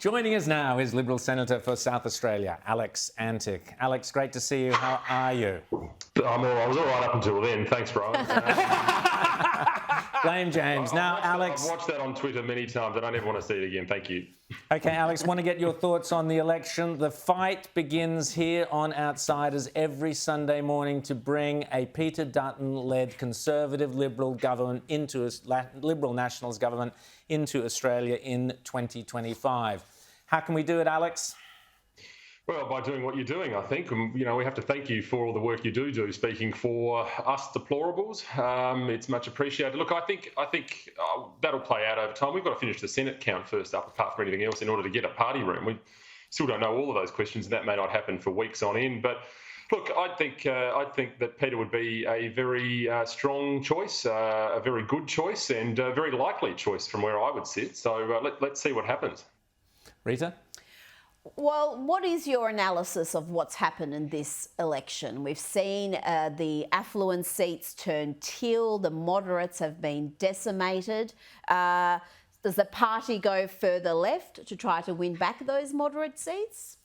Joining us now is Liberal Senator for South Australia, Alex Antic. Alex, great to see you. How are you? I was all right up until then. Thanks, Brian. Blame James. Alex... I've watched that on Twitter many times and I never want to see it again. Thank you. OK, Alex, want to get your thoughts on the election. The fight begins here on Outsiders every Sunday morning to bring a Peter Dutton-led Conservative Liberal government Liberal Nationals government into Australia in 2025. How can we do it, Alex? Well, by doing what you're doing, I think. We have to thank you for all the work you do speaking for us deplorables. It's much appreciated. Look, I think that'll play out over time. We've got to finish the Senate count first up, apart from anything else, in order to get a party room. We still don't know all of those questions, and that may not happen for weeks on end. But look, I think that Peter would be a very strong choice, a very good choice, and a very likely choice from where I would sit. So let's see what happens. Rita? Well, what is your analysis of what's happened in this election? We've seen the affluent seats turn teal, the moderates have been decimated. Does the party go further left to try to win back those moderate seats?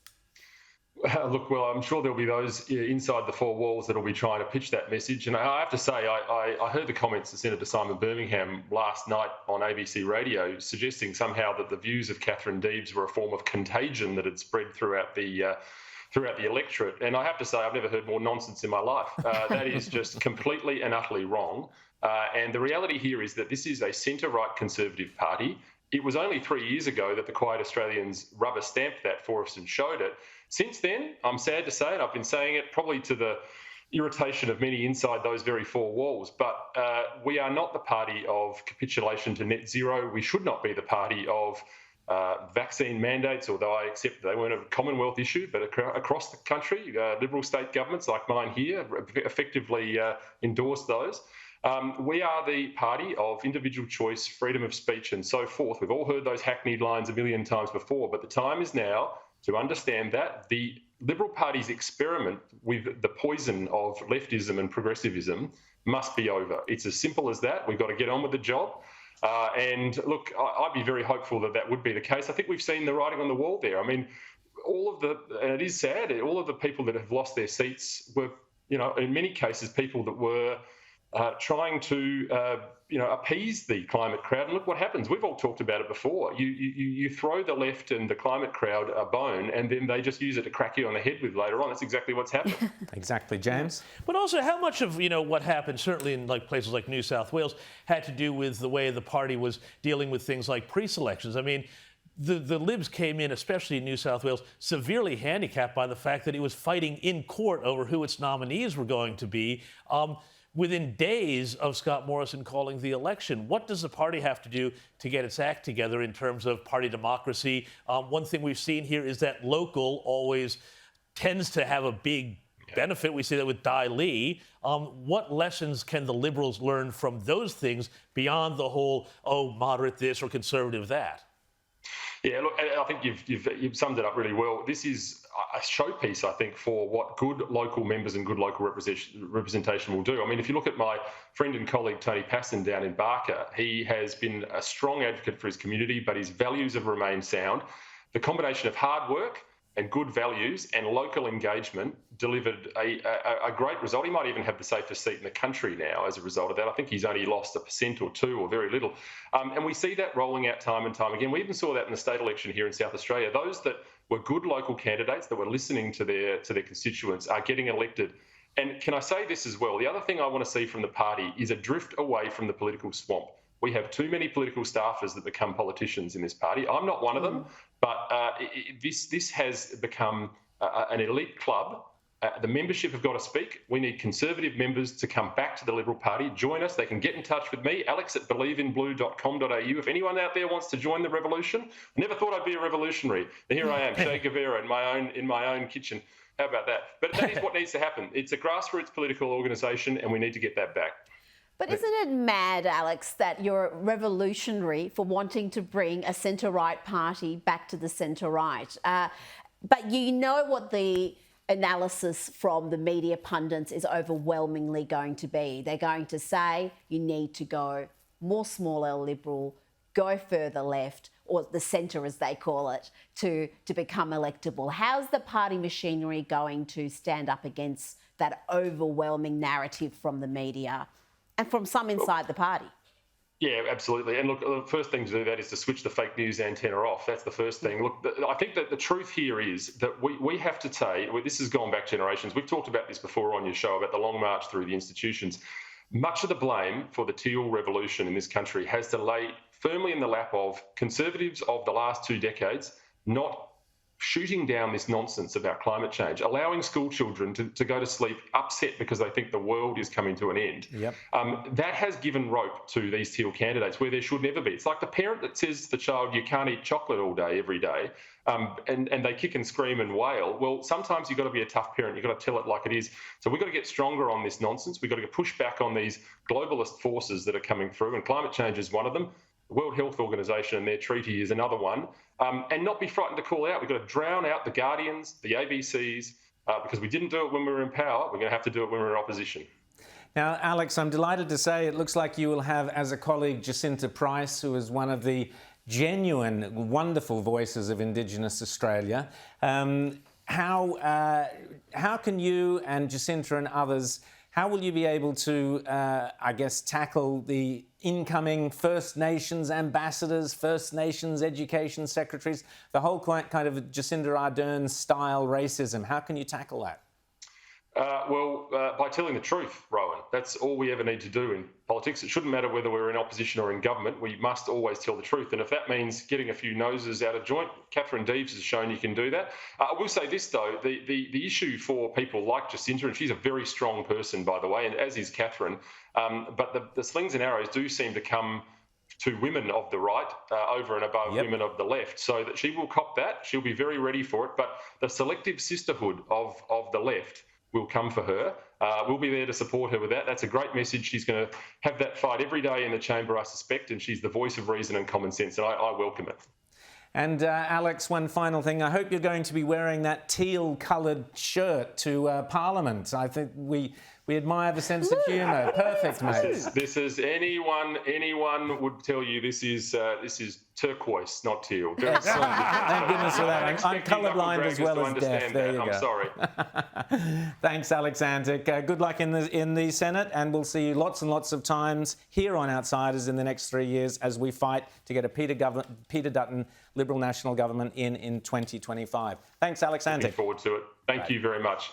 Look, well, I'm sure there'll be those inside the four walls that'll be trying to pitch that message. And I have to say, I heard the comments of Senator Simon Birmingham last night on ABC Radio suggesting somehow that the views of Catherine Deebs were a form of contagion that had spread throughout the electorate. And I have to say, I've never heard more nonsense in my life. That is just completely and utterly wrong. And the reality here is that this is a centre-right Conservative party. It was only 3 years ago that the Quiet Australians rubber stamped that for us and showed it. Since then, I'm sad to say it, I've been saying it probably to the irritation of many inside those very four walls, but we are not the party of capitulation to net zero. We should not be the party of vaccine mandates, although I accept they weren't a Commonwealth issue, but across the country, Liberal state governments like mine here effectively endorsed those. We are the party of individual choice, freedom of speech and so forth. We've all heard those hackneyed lines a million times before, but the time is now to understand that the Liberal Party's experiment with the poison of leftism and progressivism must be over. It's as simple as that. We've got to get on with the job. And look, I'd be very hopeful that that would be the case. I think we've seen the writing on the wall there. I mean, and it is sad, all of the people that have lost their seats were, in many cases, people that were trying to, appease the climate crowd. And look what happens. We've all talked about it before. You throw the left and the climate crowd a bone, and then they just use it to crack you on the head with later on. That's exactly what's happened. Exactly, James. But also, how much of what happened, certainly in places like New South Wales, had to do with the way the party was dealing with things like pre-selections? I mean, the Libs came in, especially in New South Wales, severely handicapped by the fact that it was fighting in court over who its nominees were going to be. Within days of Scott Morrison calling the election. What does the party have to do to get its act together in terms of party democracy? One thing we've seen here is that local always tends to have a big benefit. We see that with Dai Lee. What lessons can the Liberals learn from those things beyond the whole, moderate this or conservative that? Yeah, look, I think you've summed it up really well. This is a showpiece, I think, for what good local members and good local representation will do. I mean, if you look at my friend and colleague Tony Passon down in Barker, he has been a strong advocate for his community, but his values have remained sound. The combination of hard work and good values and local engagement delivered a great result. He might even have the safest seat in the country now as a result of that. I think he's only lost 1% or 2% or very little. And we see that rolling out time and time again. We even saw that in the state election here in South Australia. Those that were good local candidates that were listening to their constituents are getting elected. And can I say this as well? The other thing I want to see from the party is a drift away from the political swamp. We have too many political staffers that become politicians in this party. I'm not one of them, but this has become an elite club. The membership have got to speak. We need Conservative members to come back to the Liberal Party, join us. They can get in touch with me, alex@believeinblue.com.au. If anyone out there wants to join the revolution, I never thought I'd be a revolutionary. And here I am, Che Guevara in my own kitchen. How about that? But that is what needs to happen. It's a grassroots political organisation, and we need to get that back. But isn't it mad, Alex, that you're revolutionary for wanting to bring a centre-right party back to the centre-right? But you know what the analysis from the media pundits is overwhelmingly going to be. They're going to say you need to go more small L Liberal, go further left. or the centre as they call it, to become electable? How's the party machinery going to stand up against that overwhelming narrative from the media and from some inside the party? Yeah, absolutely. And look, the first thing to do that is to switch the fake news antenna off. That's the first thing. Look, I think that the truth here is that we have to take, this has gone back generations. We've talked about this before on your show about the long march through the institutions. Much of the blame for the teal revolution in this country has to lay firmly in the lap of conservatives of the last 2 decades, not shooting down this nonsense about climate change, allowing school children to go to sleep upset because they think the world is coming to an end. Yep. That has given rope to these teal candidates where there should never be. It's like the parent that says to the child, you can't eat chocolate all day, every day, and they kick and scream and wail. Well, sometimes you've got to be a tough parent. You've got to tell it like it is. So we've got to get stronger on this nonsense. We've got to push back on these globalist forces that are coming through, and climate change is one of them. The World Health Organization and their treaty is another one, and not be frightened to call out. We've got to drown out the Guardians, the ABCs, because we didn't do it when we were in power. We're going to have to do it when we're in opposition. Now, Alex, I'm delighted to say it looks like you will have as a colleague Jacinta Price, who is one of the genuine, wonderful voices of Indigenous Australia. How can you and Jacinta and others, how will you be able to, tackle the incoming First Nations ambassadors, First Nations education secretaries, the whole kind of Jacinda Ardern style racism? How can you tackle that? By telling the truth, Rowan. That's all we ever need to do in politics. It shouldn't matter whether we're in opposition or in government. We must always tell the truth. And if that means getting a few noses out of joint, Catherine Deves has shown you can do that. I will say this, though. The issue for people like Jacinta, and she's a very strong person, by the way, and as is Catherine, but the slings and arrows do seem to come to women of the right over and above women of the left, so that she will cop that. She'll be very ready for it. But the selective sisterhood of the left will come for her. We'll be there to support her with that. That's a great message. She's going to have that fight every day in the chamber, I suspect, and she's the voice of reason and common sense, and I welcome it. And Alex, one final thing. I hope you're going to be wearing that teal-coloured shirt to Parliament. I think we admire the sense of humour. Perfect, mate. This is anyone would tell you this is turquoise, not teal. Excellent. Thank goodness for that. I'm colourblind as well as deaf. There you go. I'm sorry. Thanks, Alex Antic. Good luck in the Senate, and we'll see you lots and lots of times here on Outsiders in the next 3 years as we fight to get a Peter Dutton Liberal National Government in 2025. Thanks, Alex Antic. Looking forward to it. Thank you very much.